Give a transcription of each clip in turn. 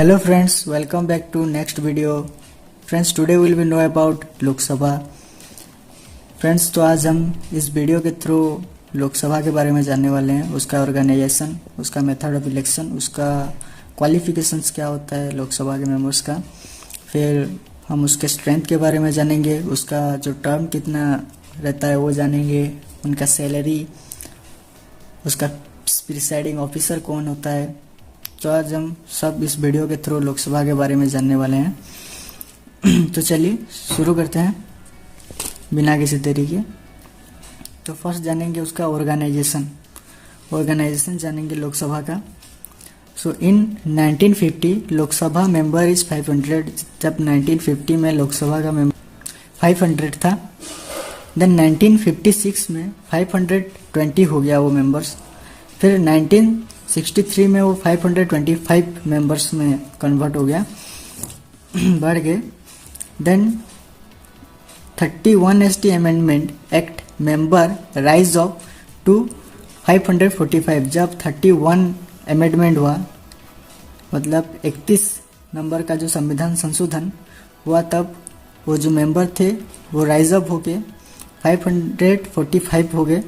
Hello friends, welcome back to next video. Friends, today we will know about Lok Sabha. Friends, तो आज हम इस video के थ्रू लोकसभा के बारे में जानने वाले हैं, उसका ऑर्गेनाइजेशन, उसका मेथड ऑफ इलेक्शन, उसका क्वालिफिकेशंस क्या होता है लोकसभा के मेंबर्स का. फिर हम उसके स्ट्रेंथ के बारे में जानेंगे, उसका जो टर्म कितना रहता है वो जानेंगे, उनका सैलरी, उसका प्रिसाइडिंग ऑफिसर कौन होता है. तो आज हम सब इस वीडियो के थ्रू लोकसभा के बारे में जानने वाले हैं. तो चलिए शुरू करते हैं बिना किसी देरी के. तो फर्स्ट जानेंगे उसका ऑर्गेनाइजेशन जानेंगे लोकसभा का. सो इन 1950 लोकसभा मेंबर इज 500. जब 1950 में लोकसभा का मेंबर 500 था, देन 1956 में 520 हो गया वो मेंबर्स. फिर 1963 में वो 525 मेंबर्स में कन्वर्ट हो गया, बढ़ गए. Then 31 ST amendment act member rise of to 545. जब 31 अमेंडमेंट हुआ, मतलब 31 नंबर का जो संविधान संशोधन हुआ, तब वो जो मेंबर थे वो राइज अप होके 545 हो गए.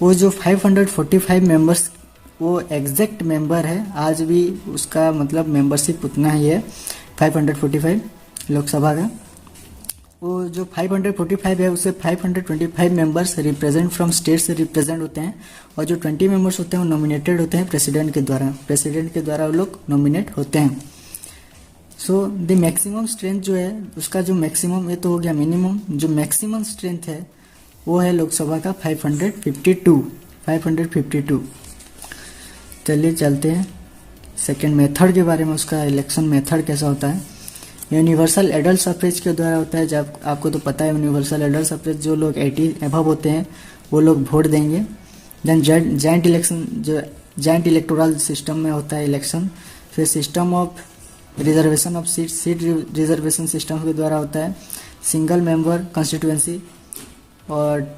वो जो 545 मेंबर्स वो एग्जैक्ट मेंबर है, आज भी उसका मतलब मेंबरशिप उतना ही है 545 लोकसभा का. वो जो 545 है उससे 525 मेंबर्स रिप्रेजेंट फ्रॉम स्टेट से रिप्रेजेंट होते हैं, और जो 20 मेंबर्स होते हैं वो नॉमिनेटेड होते हैं प्रेसिडेंट के द्वारा वो लोग नॉमिनेट होते हैं. सो द मैक्सिमम स्ट्रेंथ जो है उसका, जो मैक्सिमम, ये तो हो गया मिनिमम, जो मैक्सिमम स्ट्रेंथ है वो है लोकसभा का 552. चलिए चलते हैं सेकेंड मेथड के बारे में. उसका इलेक्शन मेथड कैसा होता है. यूनिवर्सल एडल्ट सफरेज के द्वारा होता है. जब आपको तो पता है यूनिवर्सल एडल्ट सफरेज, जो लोग 80 एबव होते हैं वो लोग वोट देंगे. देन जॉइंट इलेक्शन, जो जॉइंट इलेक्टोरल सिस्टम में होता है इलेक्शन. फिर system of reservation of seat reservation system के द्वारा होता है. सिंगल मेंबर कॉन्स्टिट्यूएंसी और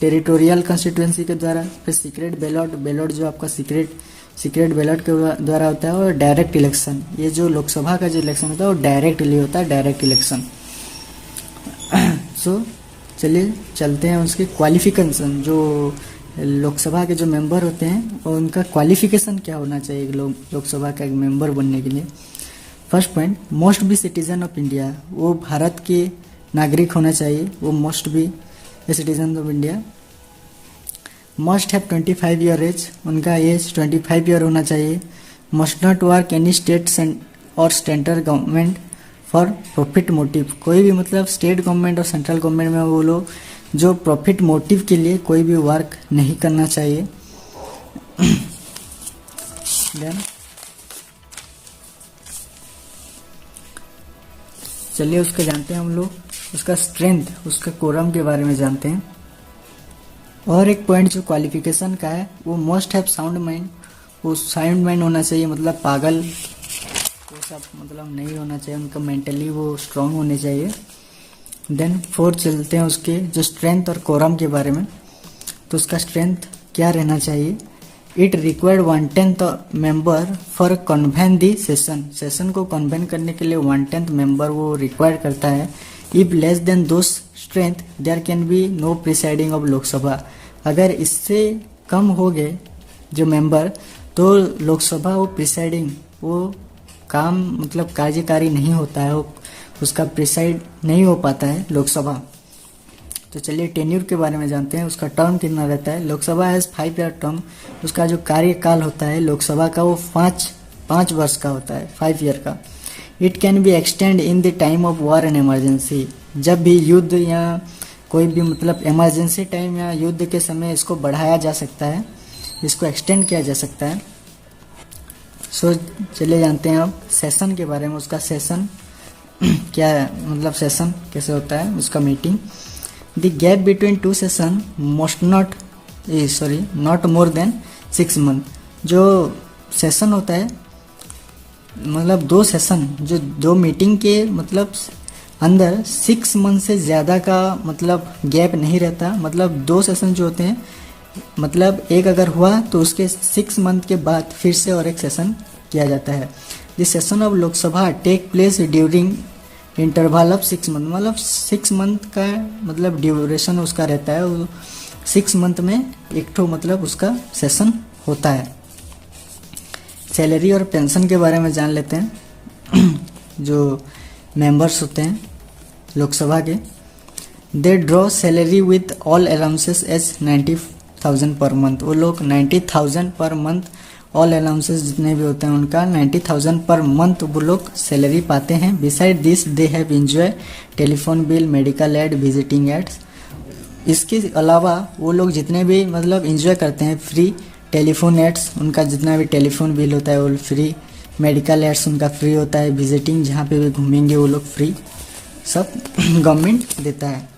टेरिटोरियल कॉन्स्टिट्यूएंसी के द्वारा. फिर सीक्रेट बैलॉट जो आपका सीक्रेट बैलॉट के द्वारा होता है. और डायरेक्ट इलेक्शन, ये जो लोकसभा का जो इलेक्शन होता है वो डायरेक्टली होता है, डायरेक्ट इलेक्शन. सो चलिए चलते हैं उसके क्वालिफिकेशन. जो लोकसभा के जो मेंबर होते हैं और उनका क्वालिफिकेशन क्या होना चाहिए लोकसभा का एक मेंबर बनने के लिए. First point, must be citizen of India. वो भारत के नागरिक होना चाहिए, वो must be citizen of India. Must have 25 year age, उनका एज 25 ईयर होना चाहिए. Must not work any state और central government for profit motive. कोई भी मतलब स्टेट गवर्नमेंट और सेंट्रल गवर्नमेंट में वो लोग जो प्रॉफिट मोटिव के लिए कोई भी वर्क नहीं करना चाहिए. देन चलिए उसका जानते हैं हम लोग, उसका स्ट्रेंथ, उसका कोरम के बारे में जानते हैं. और एक पॉइंट जो क्वालिफिकेशन का है, वो मोस्ट हैव साउंड माइंड. वो साउंड माइंड होना चाहिए, मतलब पागल वो सब मतलब नहीं होना चाहिए, उनका मेंटली वो स्ट्रांग होने चाहिए. देन फोर्थ चलते हैं उसके जो स्ट्रेंथ और कोरम के बारे में. तो उसका स्ट्रेंथ क्या रहना चाहिए. It required 1/10 member for convene the session को कन्वेन करने के लिए 1/10 मेंबर वो रिक्वायर करता है. If less than those strength there can be no presiding of Lok Sabha. अगर इससे कम हो गए जो मेंबर, तो लोकसभा वो प्रिसाइडिंग, वो काम मतलब कार्यकारी नहीं होता है, वो उसका प्रिसाइड नहीं हो पाता है लोकसभा. तो चलिए टेन्यूर के बारे में जानते हैं. उसका टर्म कितना रहता है. Lok Sabha has 5 year term. उसका जो कार्यकाल होता है लोकसभा का वो 5 वर्ष का होता है, 5 ईयर का. It can be extend in the time of war and emergency. जब भी युद्ध या कोई भी मतलब इमरजेंसी टाइम या युद्ध के समय इसको बढ़ाया जा सकता है, इसको एक्सटेंड किया जा सकता है. सो चलिए जानते हैं अब सेशन के बारे में. उसका सेशन क्या है, मतलब सेशन कैसे होता है, उसका meeting. The gap between 2 session must not more than 6 month. जो सेशन होता है मतलब 2 सेशन, जो 2 मीटिंग के मतलब अंदर 6 मंथ से ज़्यादा का मतलब गैप नहीं रहता. मतलब 2 सेशन जो होते हैं मतलब एक अगर हुआ तो उसके 6 मंथ के बाद फिर से और एक सेशन किया जाता है। This session of Lok Sabha take place during interval of 6 month, मतलब 6 मंथ का मतलब ड्यूरेशन उसका रहता है, वो 6 मंथ में एक ठो मतलब उसका सेशन होता है। सैलरी और पेंशन के बारे में जान लेते हैं। जो मेंबर्स होते हैं लोकसभा के, they draw salary with all allowances as 90,000 per month. वो लोग 90,000 पर मंथ, ऑल अलाउंसेस जितने भी होते हैं उनका 90,000 पर मंथ वो लोग सैलरी पाते हैं। Beside this they have enjoy telephone bill, medical aid, visiting aids. इसके अलावा वो लोग जितने भी मतलब एंजॉय करते हैं, फ्री टेलीफोन एड्स, उनका जितना भी टेलीफोन बिल होता है वो फ्री, मेडिकल एड्स उनका फ्री होता है, विजिटिंग जहाँ पे भी घूमेंगे वो लोग फ्री, सब गवर्नमेंट देता है।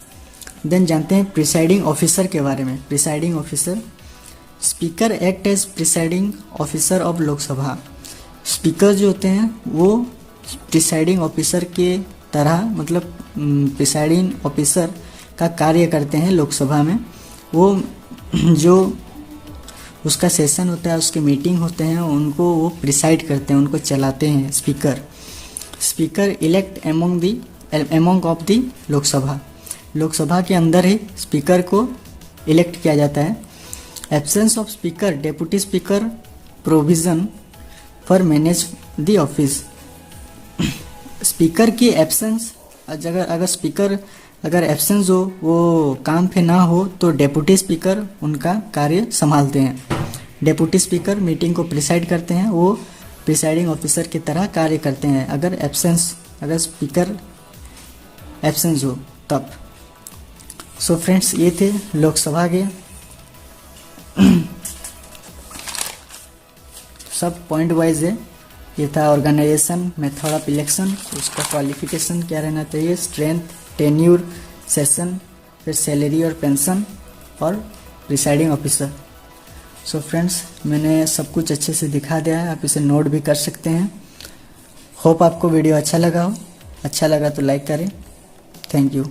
देन जानते हैं प्रिसाइडिंग ऑफिसर के बारे में। Presiding officer, speaker act as presiding officer of Lok Sabha. Speaker जो होते हैं वो प्रिसाइडिंग ऑफिसर के तरह मतलब प्रिसाइडिंग ऑफिसर का कार्य करते हैं लोकसभा में। वो जो उसका सेशन होता है, उसके मीटिंग होते हैं, उनको वो प्रिसाइड करते हैं, उनको चलाते हैं speaker. Speaker elect among of the Lok Sabha. Lok Sabha के अंदर ही स्पीकर को इलेक्ट किया जाता है। Absence of speaker, deputy speaker provision for manage the office. Speaker की एब्सेंस, अगर स्पीकर अगर एब्सेंस हो, वो काम पे ना हो, तो डेप्यूटी स्पीकर उनका कार्य संभालते हैं। डेप्यूटी स्पीकर मीटिंग को प्रिसाइड करते हैं, वो प्रिसाइडिंग ऑफिसर की तरह कार्य करते हैं अगर स्पीकर एब्सेंस हो तब। सो फ्रेंड्स, ये थे लोकसभा के सब पॉइंट वाइज है। ये था ऑर्गेनाइजेशन, मेथड ऑफ इलेक्शन, उसका क्वालिफिकेशन क्या रहना चाहिए, स्ट्रेंथ, टेन्यूर, सेशन, फिर सैलरी और पेंशन और प्रिसाइडिंग ऑफिसर। सो फ्रेंड्स, मैंने सब कुछ अच्छे से दिखा दिया है, आप इसे नोट भी कर सकते हैं। होप आपको वीडियो अच्छा लगा हो। अच्छा लगा तो लाइक करें। Thank you.